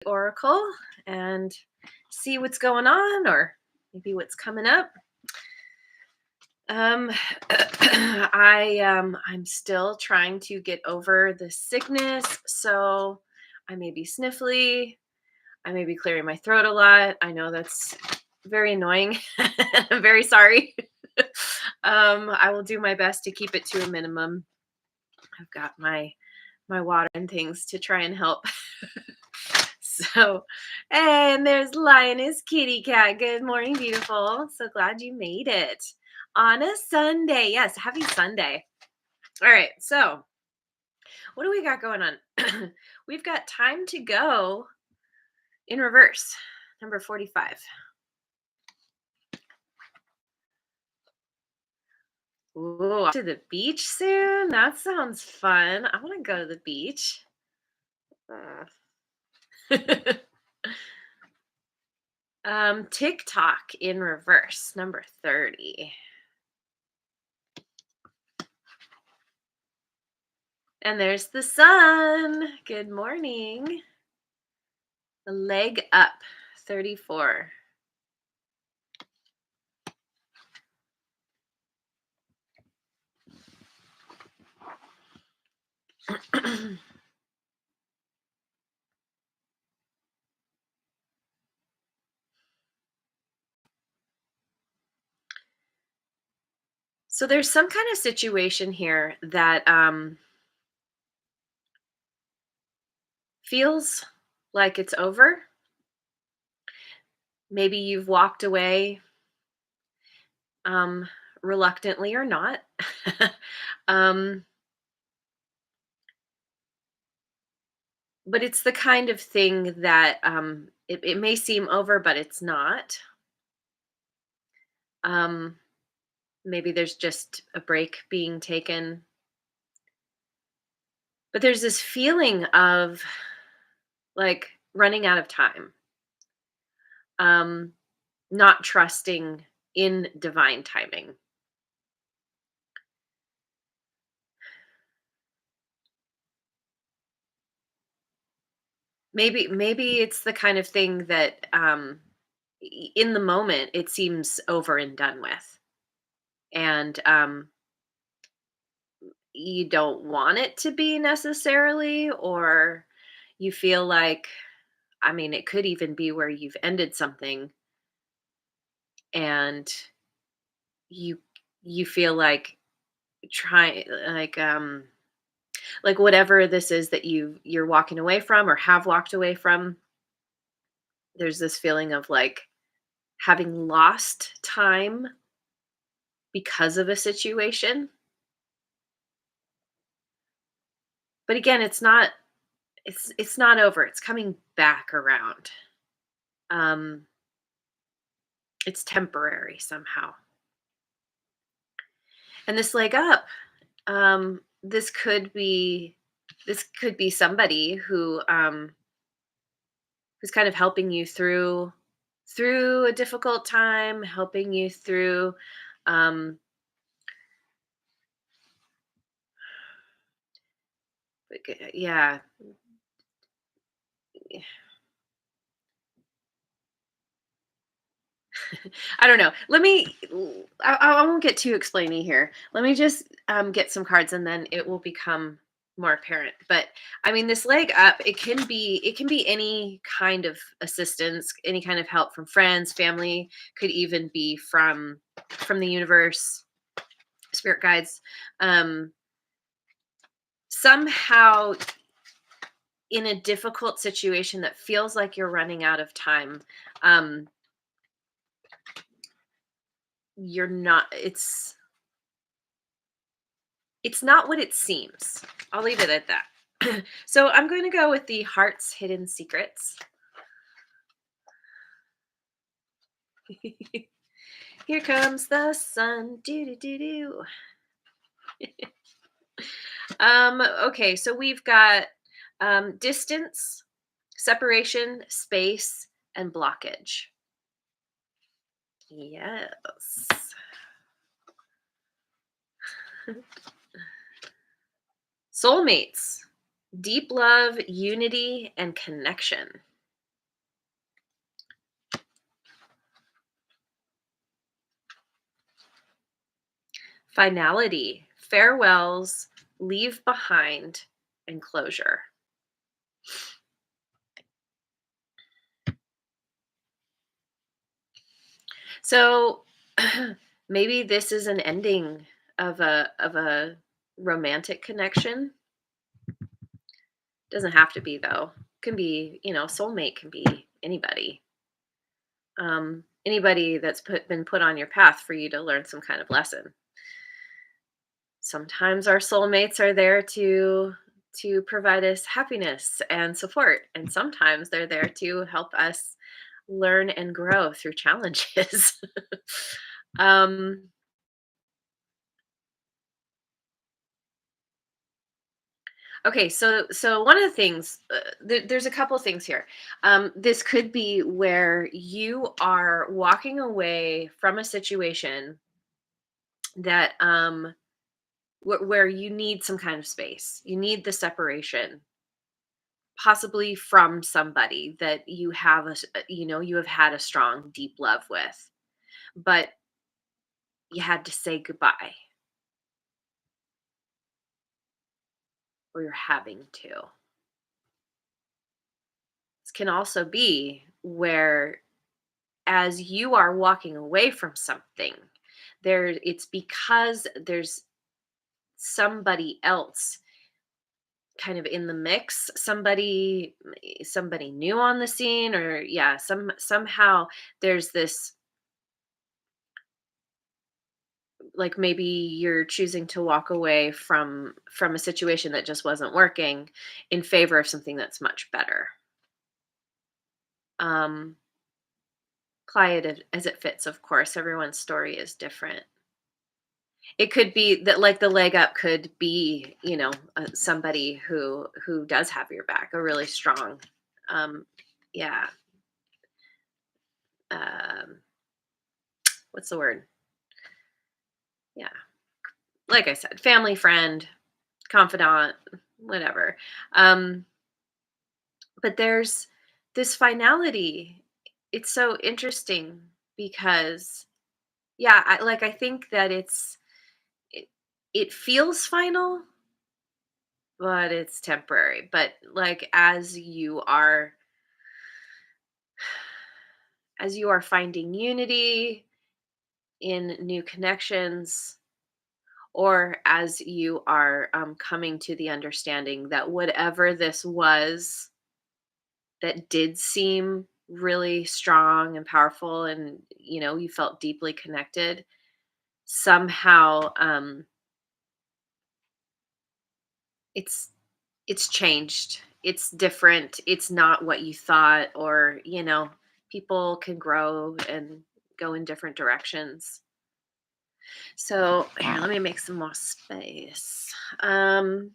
Oracle and see what's going on or maybe what's coming up. Um, I'm still trying to get over the sickness, so I may be sniffly. I may be clearing my throat a lot. I know that's very annoying. I'm very sorry. I will do my best to keep it to a minimum. I've got my water and things to try and help. So, and there's Lioness Kitty Cat. Good morning, beautiful. So glad you made it on a Sunday. Yes, happy Sunday. All right, so what do we got going on? We've got Time to Go in reverse, number 45. Ooh, off to the beach soon? That sounds fun. I want to go to the beach. TikTok in reverse, number 30. And there's the sun. Good morning. A leg up, 34. So there's some kind of situation here that feels like it's over. Maybe you've walked away um, reluctantly or not. um, but it's the kind of thing that it may seem over, but it's not. Um, Maybe there's just a break being taken. But there's this feeling of like running out of time, um, not trusting in divine timing. Maybe it's the kind of thing that in the moment it seems over and done with, and you don't want it to be necessarily, or you feel like, I mean, it could even be where you've ended something and you you feel like try like whatever this is that you're walking away from or have walked away from, there's this feeling of like having lost time because of a situation. But again, it's not over. It's coming back around. Um it's temporary somehow. And this leg up, um this could be this could be somebody who's kind of helping you through a difficult time, helping you through um yeah. I don't know. I won't get too explainy here. Let me just get some cards and then it will become more apparent. But I mean, this leg up, it can be any kind of assistance, any kind of help from friends, family, could even be from the universe, spirit guides. Um, Somehow in a difficult situation that feels like you're running out of time, um, you're not it's not what it seems. I'll leave it at that. So I'm going to go with the heart's hidden secrets. Here comes the sun. Do do do do. Okay, so we've got distance, separation, space, and blockage. Yes. Soulmates, deep love, unity, and connection. Finality, farewells, leave behind, and closure. So maybe this is an ending of a romantic connection. Doesn't have to be though. Can be, soulmate can be anybody. Anybody that's been put on your path for you to learn some kind of lesson. Sometimes our soulmates are there to provide us happiness and support, and sometimes they're there to help us learn and grow through challenges. um okay, so one of the things, there's a couple of things here. This could be where you are walking away from a situation that where you need some kind of space. You need the separation, possibly from somebody that you have you have had a strong deep love with, but you had to say goodbye, or you're having to. This can also be where, as you are walking away from something, it's because there's somebody else kind of in the mix, somebody new on the scene, or yeah, somehow there's this, like, maybe you're choosing to walk away from a situation that just wasn't working in favor of something that's much better. um Apply it as it fits, of course. Everyone's story is different. It could be that, like, the leg up could be, somebody who does have your back, a really strong, um, yeah, um, what's the word? Yeah, like I said, family, friend, confidant, whatever. Um, but there's this finality. It's so interesting because, yeah, I think that it, it feels final, but it's temporary. But, like, as you are finding unity in new connections, or as you are coming to the understanding that whatever this was that did seem really strong and powerful, and you felt deeply connected, somehow it's it's changed. It's different. It's not what you thought, or people can grow and go in different directions. So here, let me make some more space. Um,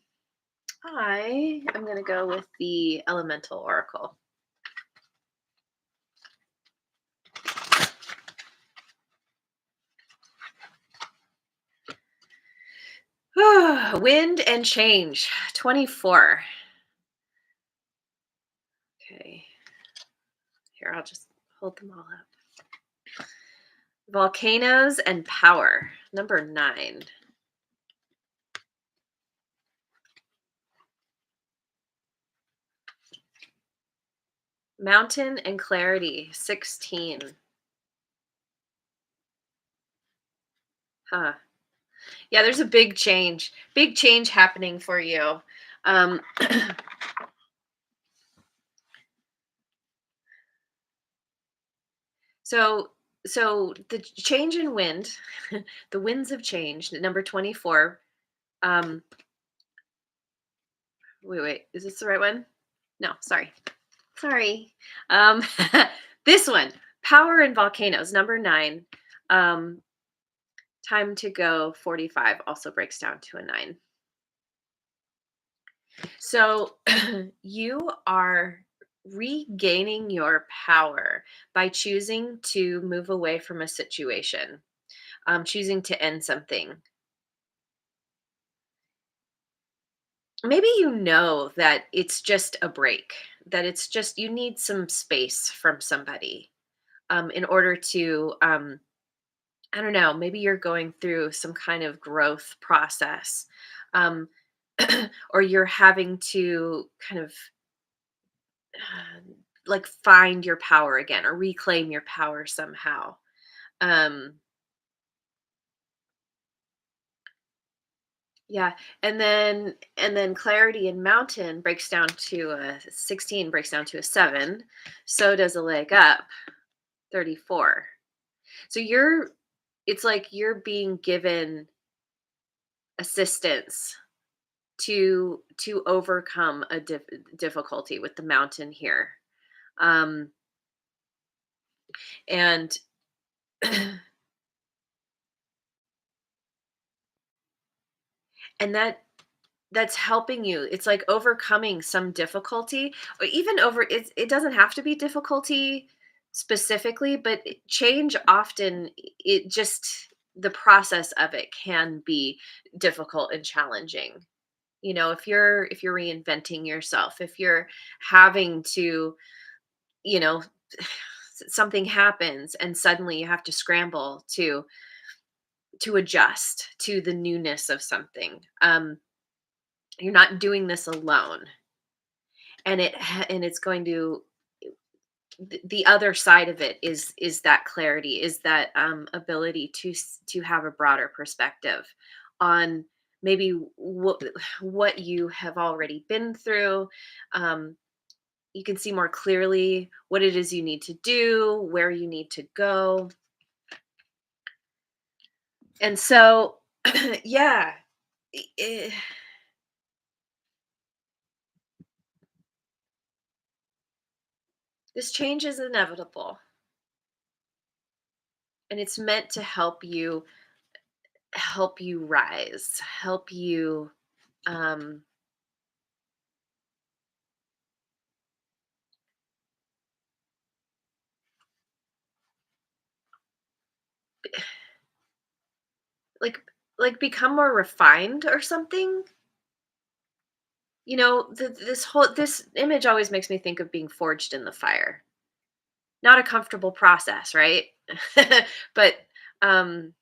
I am going to go with the Elemental Oracle. Wind and change, 24. Okay, here, I'll just hold them all up. Volcanoes and power, number 9. Mountain and clarity, 16. Huh. Yeah, there's a big change happening for you. Um, so, the change in wind, the winds have changed. Number 24. Um, wait, is this the right one? No, sorry. Um, this one, power and volcanoes, number 9. Um, time to go, 45, also breaks down to a 9. So you are regaining your power by choosing to move away from a situation, choosing to end something. Maybe that it's just a break, that it's just you need some space from somebody, in order to I don't know, maybe you're going through some kind of growth process, um, or you're having to kind of uh, like find your power again or reclaim your power somehow. Um, yeah, and then clarity in mountain breaks down to a 16, breaks down to a 7. So does a leg up, 34. So it's like you're being given assistance to overcome a difficulty with the mountain here. Um and and that's helping you. It's like overcoming some difficulty, or even it doesn't have to be difficulty specifically, but change often, it just the process of it can be difficult and challenging. If you're reinventing yourself, if you're having to, you know something happens and suddenly you have to scramble to adjust to the newness of something. You're not doing this alone, and it's going to, the other side of it is that clarity, is that ability to have a broader perspective on maybe what you have already been through. um, you can see more clearly what it is you need to do, where you need to go. And so, yeah, eh, this change is inevitable, and it's meant to help you rise, help you, um, like become more refined or something. This image always makes me think of being forged in the fire. Not a comfortable process, right? but um,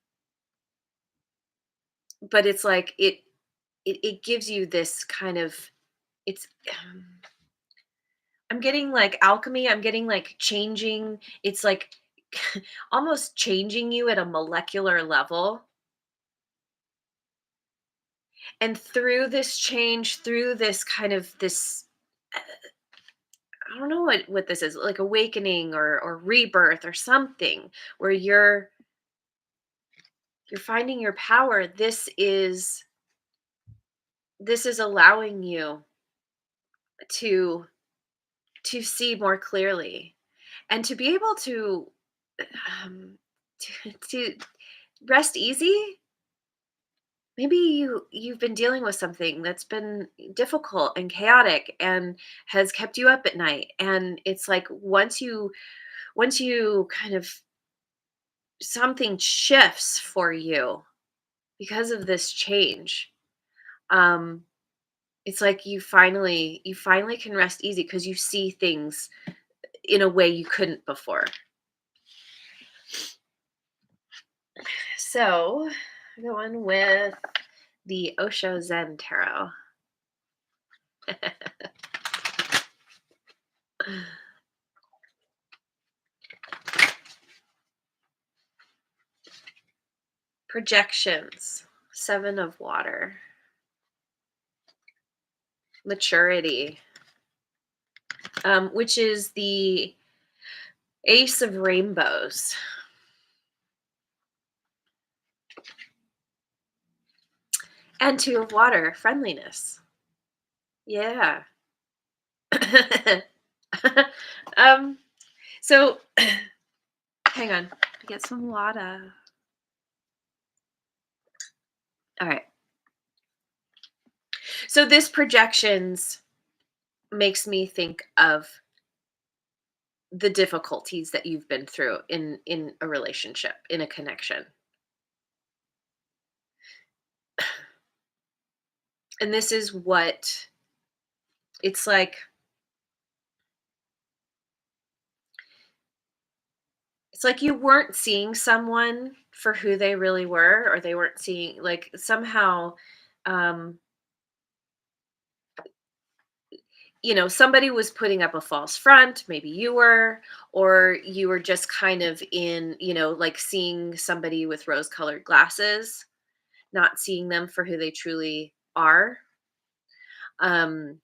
but it's like it gives you this kind of, it's um, I'm getting like alchemy, I'm getting like changing, it's like almost changing you at a molecular level. And through this change, through this kind of this, I don't know what this is, like awakening or rebirth or something, where you're finding your power. This is allowing you to see more clearly, and to be able to, um, to rest easy. Maybe you've been dealing with something that's been difficult and chaotic and has kept you up at night, and it's like once you kind of, something shifts for you because of this change. um it's like you finally can rest easy because you see things in a way you couldn't before. So going with the Osho Zen Tarot. Projections, 7 of water. Maturity, which is the Ace of Rainbows. And 2 of water, friendliness. Yeah. um, so hang on, get some water. All right. So this projections makes me think of the difficulties that you've been through in a relationship, in a connection. And this is what it's like It's like you weren't seeing someone for who they really were, or they weren't seeing like somehow um somebody was putting up a false front, maybe you were, or you were just kind of in, like seeing somebody with rose-colored glasses, not seeing them for who they truly are. Um,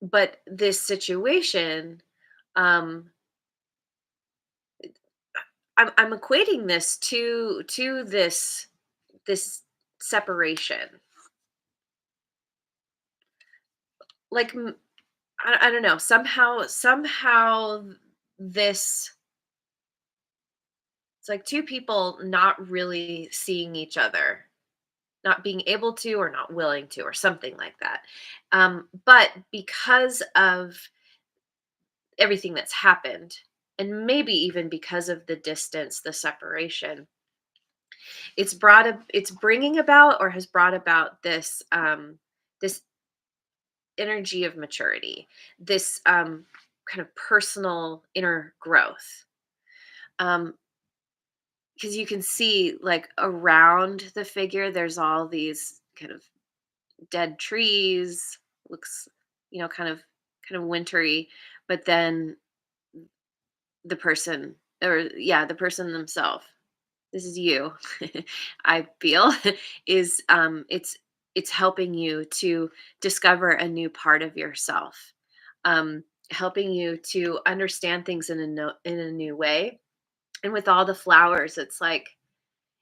but this situation, um, I'm equating this to this separation. Like I don't know, somehow this it's like two people not really seeing each other, not being able to or not willing to or something like that. But because of everything that's happened, and maybe even because of the distance, the separation, it's bringing about or has brought about this energy of maturity, this kind of personal inner growth. Um, because you can see like around the figure, there's all these kind of dead trees, looks, kind of wintry, but then the person, or yeah, the person themselves, this is you, I feel, is it's helping you to discover a new part of yourself, helping you to understand things in a in a new way. And with all the flowers, it's like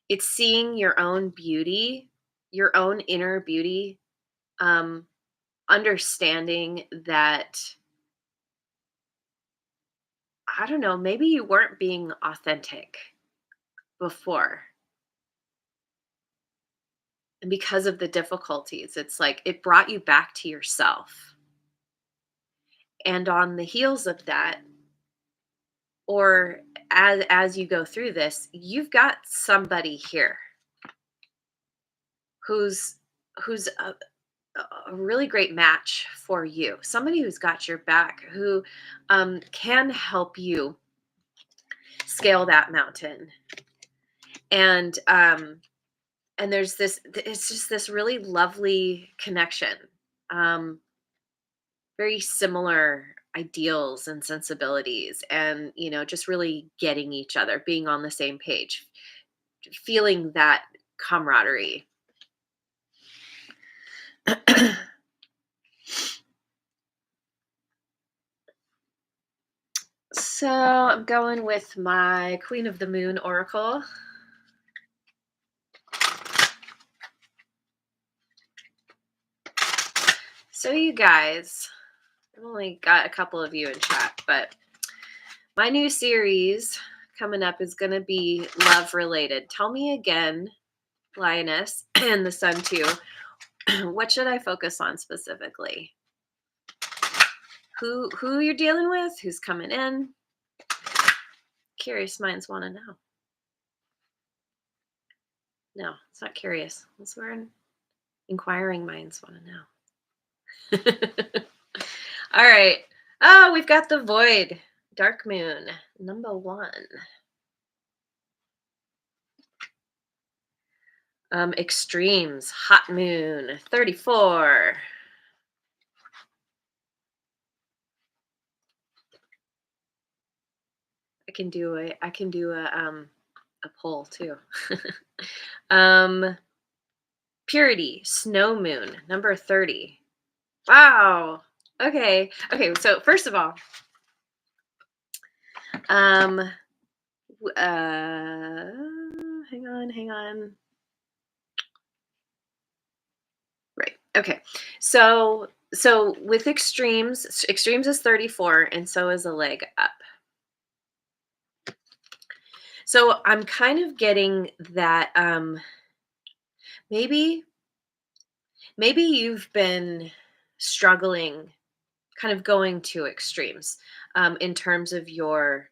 it's seeing your own beauty, your own inner beauty, um, understanding that, I don't know, maybe you weren't being authentic before. And because of the difficulties, it's like it brought you back to yourself. And on the heels of that, or as you go through this, you've got somebody here who's who's a really great match for you. Somebody who's got your back, who can help you scale that mountain. And there's it's just this really lovely connection. Um, Very similar ideals and sensibilities, and just really getting each other, being on the same page, feeling that camaraderie. So I'm going with my Queen of the Moon Oracle. So you guys, I've only got a couple of you in chat, but my new series coming up is going to be love related. Tell me again, Lioness and the Sun too, what should I focus on specifically? Who you're dealing with? Who's coming in? Curious minds want to know. No, it's not curious. It's where inquiring minds want to know. All right. Oh, we've got the Void. Dark Moon, number 1. Extremes, Hot Moon, 34. I can do a poll too. um Purity, Snow Moon, number 30. Wow. Okay. Okay, so first of all, um hang on. Right. Okay. So with extremes is 34 and so is a leg up. So I'm kind of getting that maybe you've been struggling, kind of going to extremes, in terms of your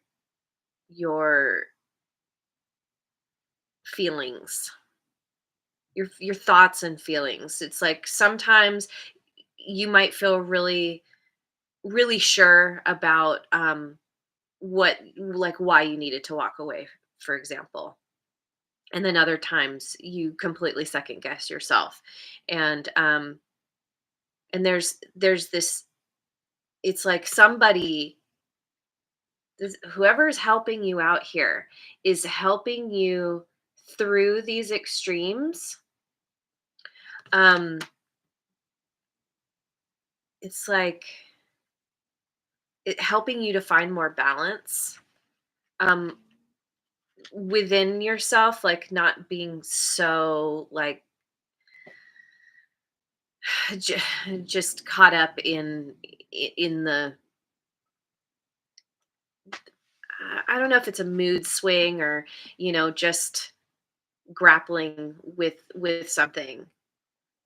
feelings, your thoughts and feelings. It's like sometimes you might feel really sure about why you needed to walk away, for example. And then other times you completely second guess yourself. And there's this, it's like somebody, whoever's helping you out here is helping you through these extremes. Um it's like helping you to find more balance um within yourself, like not being so like j- just caught up in the, I don't know if it's a mood swing or just grappling with something.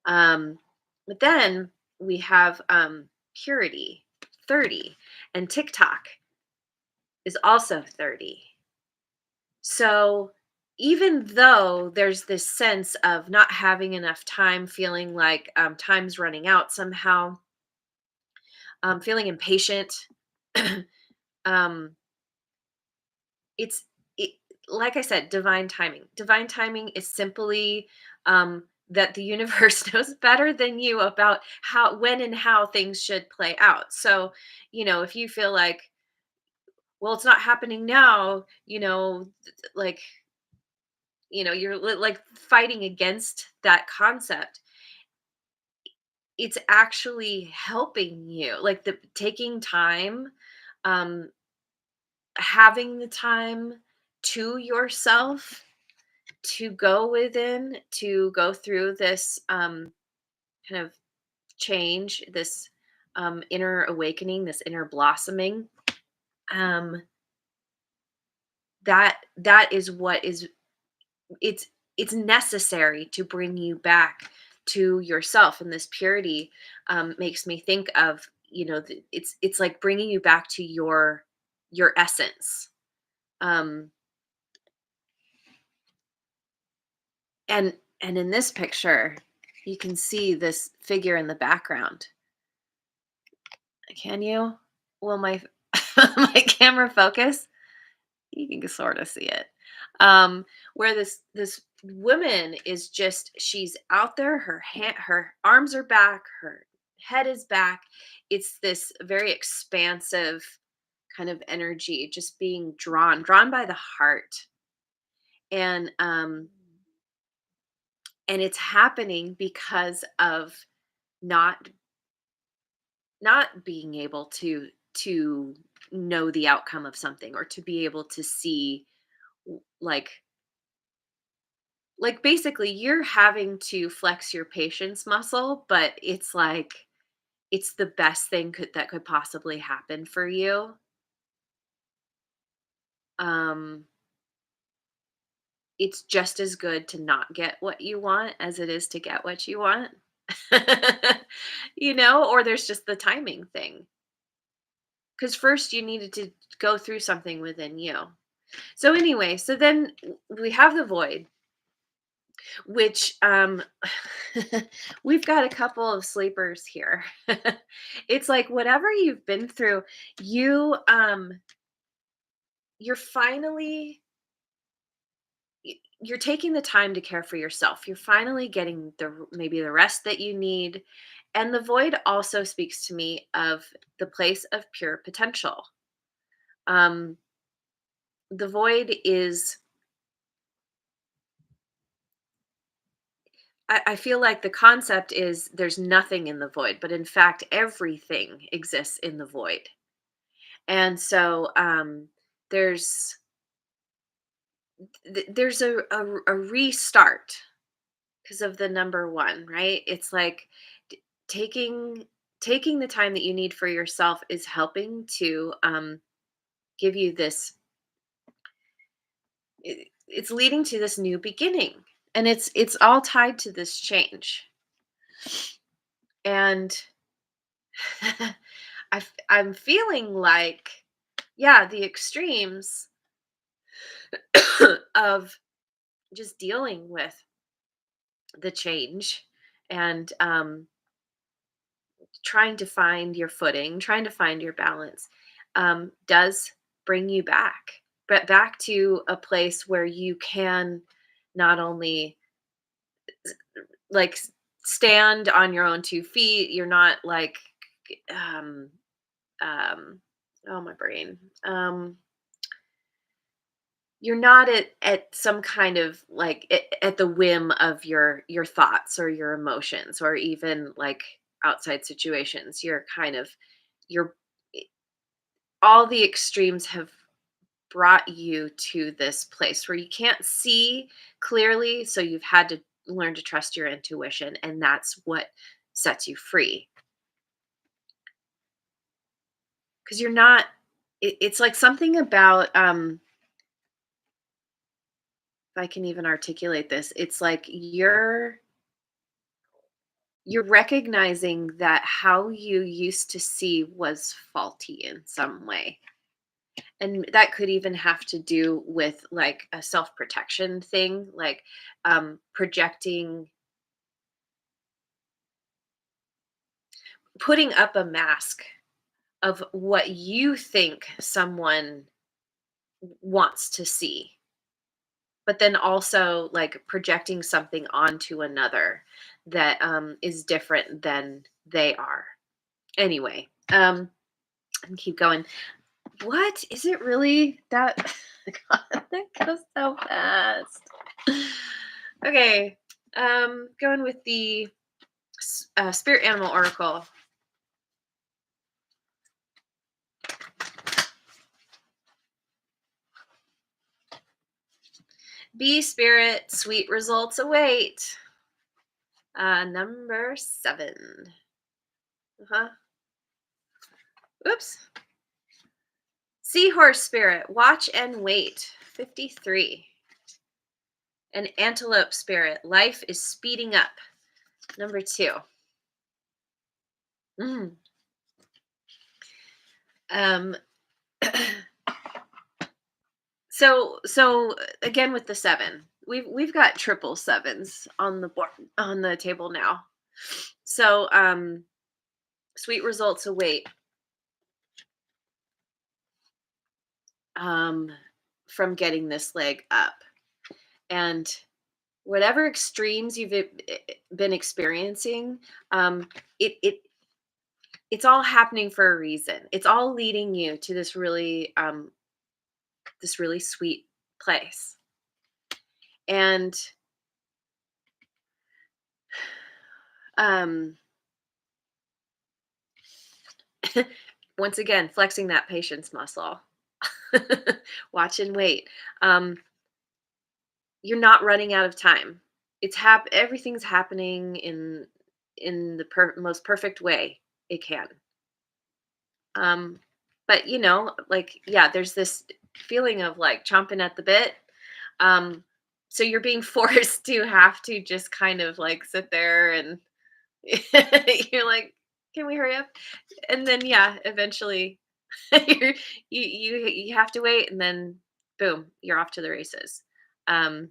But then we have purity, 30, and TikTok is also 30. So even though there's this sense of not having enough time, feeling like time's running out somehow, feeling impatient, um, it's it, like I said, divine timing. Divine timing is simply that the universe knows better than you about how, when, and how things should play out. So, if you feel like, well, it's not happening now, like, you're like fighting against that concept. It's actually helping you, like the taking time, um, having the time to yourself to go within, to go through this kind of change, this inner awakening, this inner blossoming. Um, that is what is, it's it's necessary to bring you back to yourself. And this purity makes me think of, it's like bringing you back to your essence. Um, and in this picture, you can see this figure in the background. Can you? Will my my camera focus? You can sort of see it. Where this woman is just, she's out there, her arms are back, her head is back. It's this very expansive kind of energy, just being drawn by the heart. And it's happening because of not being able to know the outcome of something, or to be able to see, like basically you're having to flex your patience muscle, but it's like it's the best thing that could possibly happen for you. um it's just as good to not get what you want as it is to get what you want. Or there's just the timing thing, because first you needed to go through something within you. So anyway, so then we have the void, which we've got a couple of sleepers here. It's like whatever you've been through, you you're finally you're taking the time to care for yourself. You're finally getting maybe the rest that you need. And the void also speaks to me of the place of pure potential. um the void is, I feel like the concept is there's nothing in the void, but in fact, everything exists in the void. And so there's there's a restart because of the number one, right? It's like taking taking the time that you need for yourself is helping to give you this. It's leading to this new beginning, and it's all tied to this change. And I'm feeling like, yeah, the extremes of just dealing with the change, and trying to find your footing, trying to find your balance, does bring you back, but back to a place where you can not only like stand on your own 2 feet. You're not like um um oh my brain. You're not at some kind of like at the whim of your thoughts or your emotions or even like outside situations. You're kind of you're all the extremes have brought you to this place where you can't see clearly, so you've had to learn to trust your intuition, and that's what sets you free. Because you're not it's like something about if I can even articulate this, it's like you're recognizing that how you used to see was faulty in some way. And that could even have to do with like a self-protection thing, like projecting, putting up a mask of what you think someone wants to see, but then also like projecting something onto another that is different than they are. Anyway, and keep going. What is it really that God, that goes so fast? Okay, going with the spirit animal oracle. Be spirit, sweet results await. Number 7. Uh-huh. Oops. Seahorse spirit, watch and wait. 53. An antelope spirit, life is speeding up. Number 2. Mm. Um, so again with the 7, we've got triple sevens on the board on the table now. So sweet results await. Um, from getting this leg up, and whatever extremes you've been experiencing, um, it it's all happening for a reason. It's all leading you to this really sweet place. And um, once again, flexing that patience muscle. Watch and wait. Um, you're not running out of time. Everything's happening in the most perfect way it can. Um, but like yeah, there's this feeling of like chomping at the bit. Um, so you're being forced to have to just kind of like sit there and you're like, can we hurry up? And then yeah, eventually you have to wait, and then boom, you're off to the races. Um,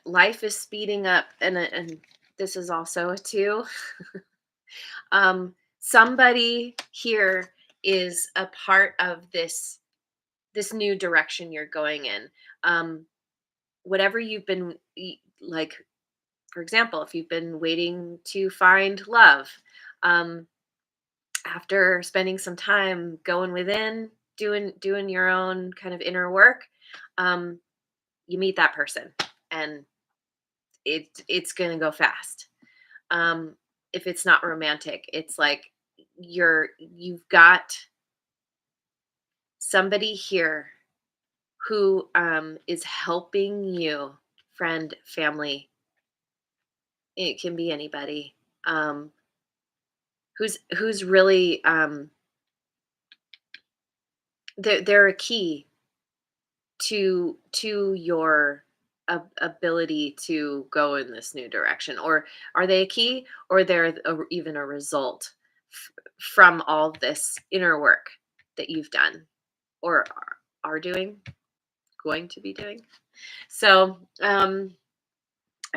life is speeding up, and this is also a 2. Somebody here is a part of this new direction you're going in. Um, whatever you've been like, for example, if you've been waiting to find love, um, after spending some time going within, doing your own kind of inner work, um, you meet that person, and it's gonna go fast. Um, if it's not romantic, it's like you've got somebody here who is helping you, friend, family. It can be anybody. Um, who's really they're a key to your ability to go in this new direction, or are they a key, or they're even a result from all this inner work that you've done or are doing, going to be doing. So I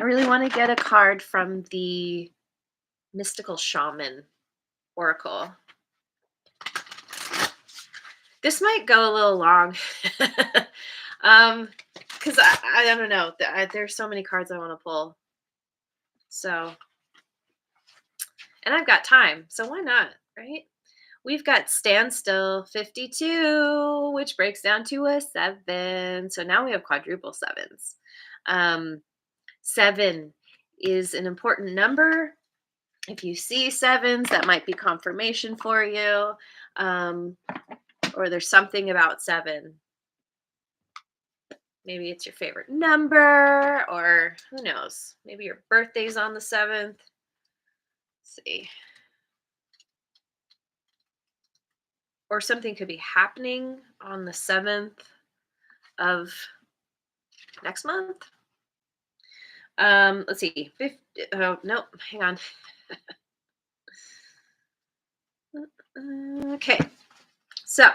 really want to get a card from the mystical shaman oracle. This might go a little long. Because I don't know. There's so many cards I want to pull. So, and I've got time, so why not, right? We've got standstill 52, which breaks down to a 7. So now we have quadruple sevens. 7 is an important number. If you see sevens, that might be confirmation for you. Or there's something about 7. Maybe it's your favorite number, or who knows? Maybe your birthday's on the 7th. Let's see. Or something could be happening on the 7th of next month. Let's see. Oh, no, hang on. Okay. So,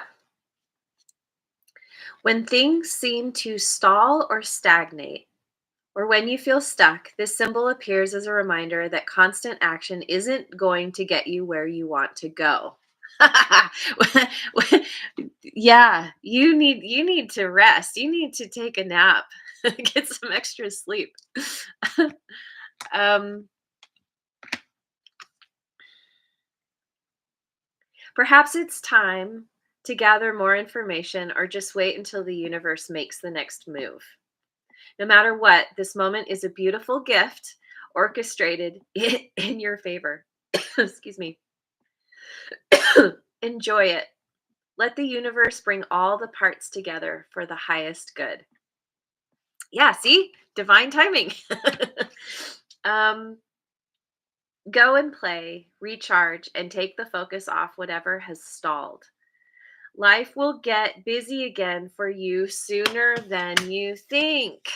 when things seem to stall or stagnate, or when you feel stuck, this symbol appears as a reminder that constant action isn't going to get you where you want to go. Yeah, you need to rest. You need to take a nap. Get some extra sleep. um Perhaps it's time to gather more information or just wait until the universe makes the next move. No matter what, this moment is a beautiful gift orchestrated in your favor. Excuse me. Enjoy it. Let the universe bring all the parts together for the highest good. Yeah, see? Divine timing. um, Go and play, recharge, and take the focus off whatever has stalled. Life will get busy again for you sooner than you think.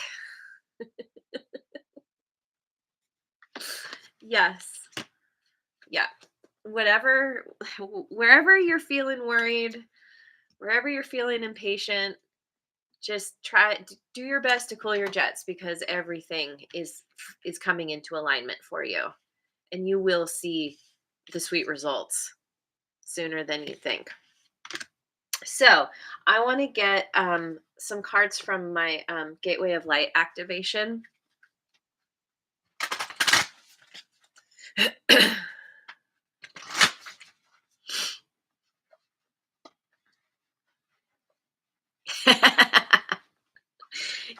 Yes. Yeah. Whatever, wherever you're feeling worried, wherever you're feeling impatient, just do your best to cool your jets, because everything is coming into alignment for you, and you will see the sweet results sooner than you think. So I want to get some cards from my Gateway of Light activation.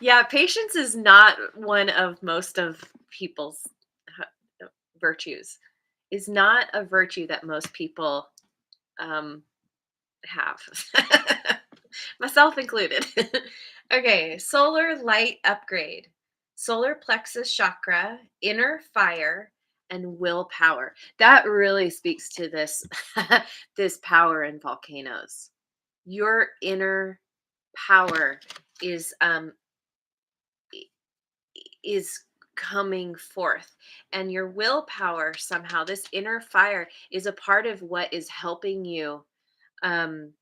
Yeah, patience is not one of most of people's virtues. Is not a virtue that most people um, have, myself included. Okay, solar light upgrade, solar plexus chakra, inner fire, and willpower. That really speaks to this this power in volcanoes. Your inner power is is coming forth, and your willpower, somehow this inner fire is a part of what is helping you um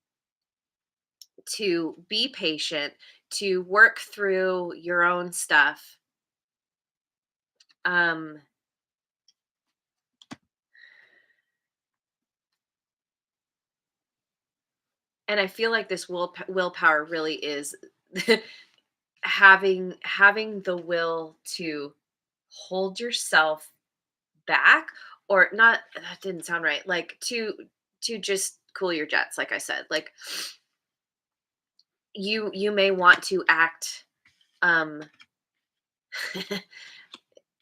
to be patient, to work through your own stuff. um and I feel like this willpower really is having the will to hold yourself back, or not, that didn't sound right, like to just cool your jets, like I said. Like, you may want to act um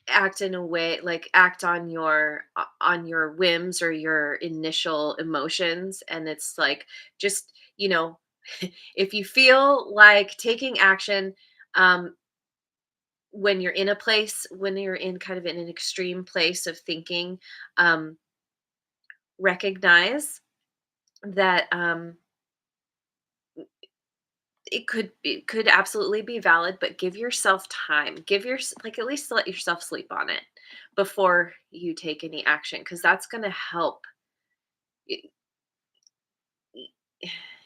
act in a way, like act on your whims or your initial emotions, and it's like, just, if you feel like taking action, um when you're in a place, when you're in kind of in an extreme place of thinking, um recognize that it could absolutely be valid, but give yourself time. Give your like, at least let yourself sleep on it before you take any action, because that's going to help. It-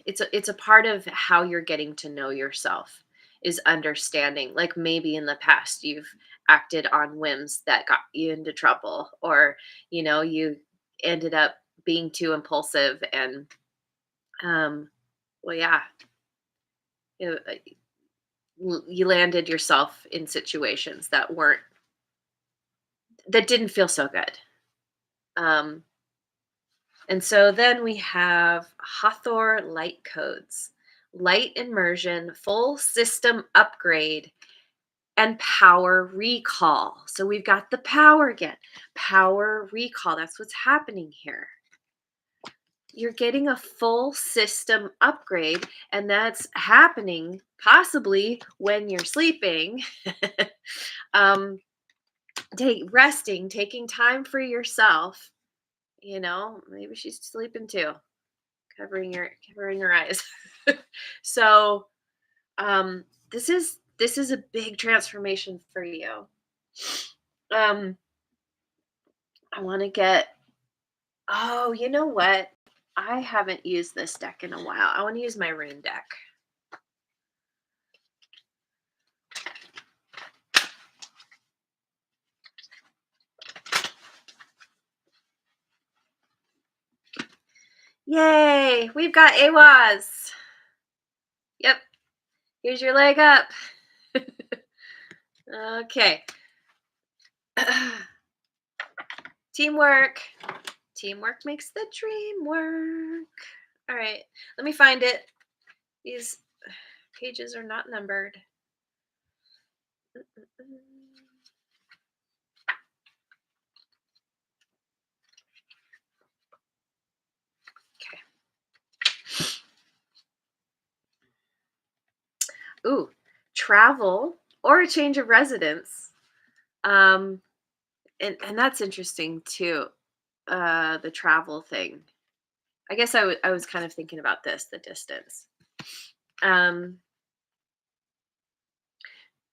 it's a part of how you're getting to know yourself, is understanding, like, maybe in the past you've acted on whims that got you into trouble, or you ended up being too impulsive, and um Well, yeah, you, you landed yourself in situations that didn't feel so good. Um, and so then we have Hathor light codes, light immersion, full system upgrade, and power recall. So we've got the power again. Power recall. That's what's happening here. You're getting a full system upgrade, and that's happening possibly when you're sleeping. um, resting, taking time for yourself. Maybe she's sleeping too, covering her eyes. So um, this is a big transformation for you. Um, I want to get. Oh, you know what? I haven't used this deck in a while. I want to use my rune deck. Yay! We've got Awaz. Yep. Here's your leg up. Okay. Teamwork. Teamwork makes the dream work. All right. Let me find it. These pages are not numbered. Ooh, travel or a change of residence. Um, and that's interesting too. The travel thing. I guess I was kind of thinking about this, the distance. Um,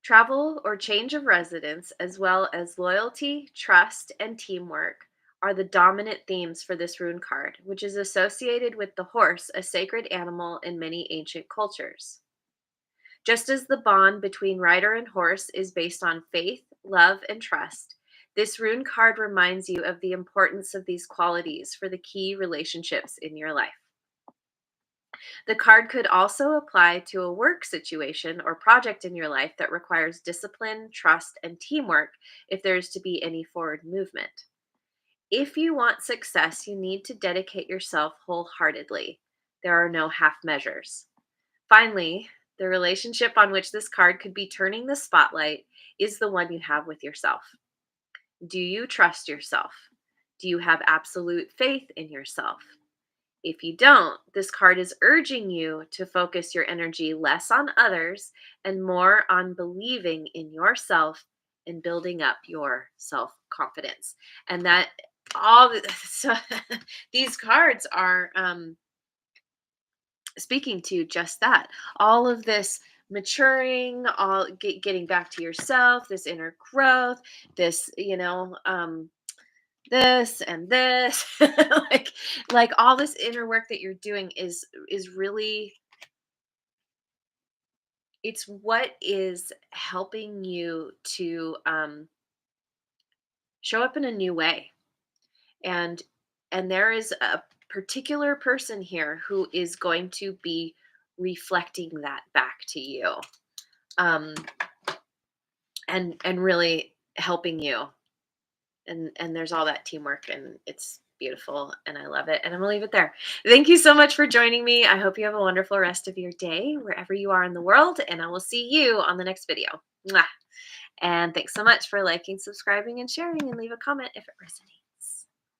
Travel or change of residence, as well as loyalty, trust, and teamwork, are the dominant themes for this rune card, which is associated with the horse, a sacred animal in many ancient cultures. Just as the bond between rider and horse is based on faith, love, and trust, this rune card reminds you of the importance of these qualities for the key relationships in your life. The card could also apply to a work situation or project in your life that requires discipline, trust, and teamwork if there is to be any forward movement. If you want success, you need to dedicate yourself wholeheartedly. There are no half measures. Finally, the relationship on which this card could be turning the spotlight is the one you have with yourself. Do you trust yourself? Do you have absolute faith in yourself? If you don't, this card is urging you to focus your energy less on others and more on believing in yourself and building up your self confidence. And that so these cards are speaking to just that. All of this maturing, getting back to yourself, this inner growth, this, this and this like all this inner work that you're doing is really, it's what is helping you to show up in a new way. And and there is a particular person here who is going to be reflecting that back to you, um and really helping you. And there's all that teamwork, and it's beautiful, and I love it, and I'm gonna leave it there. Thank you so much for joining me. I hope you have a wonderful rest of your day wherever you are in the world, and I will see you on the next video. Mwah. And thanks so much for liking, subscribing, and sharing, and leave a comment if it resonates.